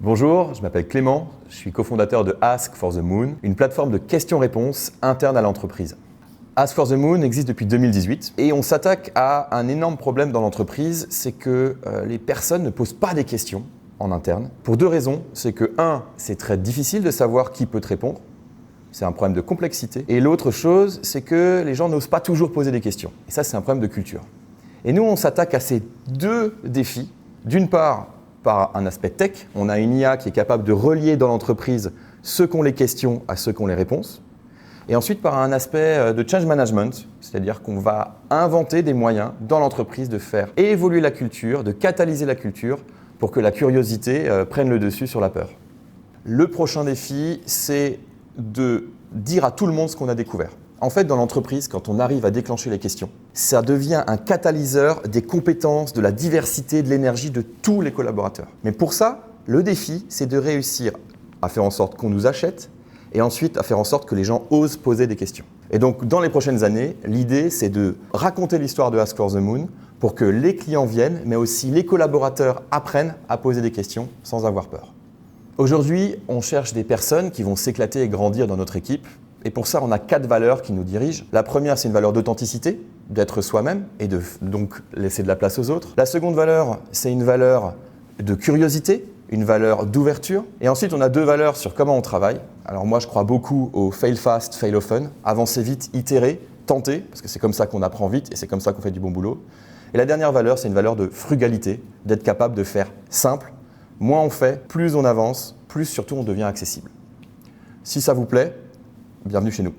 Bonjour, je m'appelle Clément, je suis cofondateur de Ask for the Moon, une plateforme de questions-réponses interne à l'entreprise. Ask for the Moon existe depuis 2018 et on s'attaque à un énorme problème dans l'entreprise, c'est que les personnes ne posent pas des questions en interne. Pour deux raisons, c'est que c'est très difficile de savoir qui peut te répondre, c'est un problème de complexité, et l'autre chose, c'est que les gens n'osent pas toujours poser des questions. Et ça, c'est un problème de culture. Et nous, on s'attaque à ces deux défis, d'une part, par un aspect tech, on a une IA qui est capable de relier dans l'entreprise ceux qui ont les questions à ceux qui ont les réponses. Et ensuite par un aspect de change management, c'est-à-dire qu'on va inventer des moyens dans l'entreprise de faire évoluer la culture, de catalyser la culture pour que la curiosité prenne le dessus sur la peur. Le prochain défi, c'est de dire à tout le monde ce qu'on a découvert. En fait, dans l'entreprise, quand on arrive à déclencher les questions, ça devient un catalyseur des compétences, de la diversité, de l'énergie de tous les collaborateurs. Mais pour ça, le défi, c'est de réussir à faire en sorte qu'on nous achète et ensuite à faire en sorte que les gens osent poser des questions. Et donc, dans les prochaines années, l'idée, c'est de raconter l'histoire de Ask for the Moon pour que les clients viennent, mais aussi les collaborateurs apprennent à poser des questions sans avoir peur. Aujourd'hui, on cherche des personnes qui vont s'éclater et grandir dans notre équipe. Et pour ça, on a 4 valeurs qui nous dirigent. La première, c'est une valeur d'authenticité, d'être soi-même et de donc laisser de la place aux autres. La seconde valeur, c'est une valeur de curiosité, une valeur d'ouverture. Et ensuite, on a 2 valeurs sur comment on travaille. Alors moi, je crois beaucoup au fail fast, fail often. Avancer vite, itérer, tenter, parce que c'est comme ça qu'on apprend vite et c'est comme ça qu'on fait du bon boulot. Et la dernière valeur, c'est une valeur de frugalité, d'être capable de faire simple. Moins on fait, plus on avance, plus surtout on devient accessible. Si ça vous plaît, bienvenue chez nous.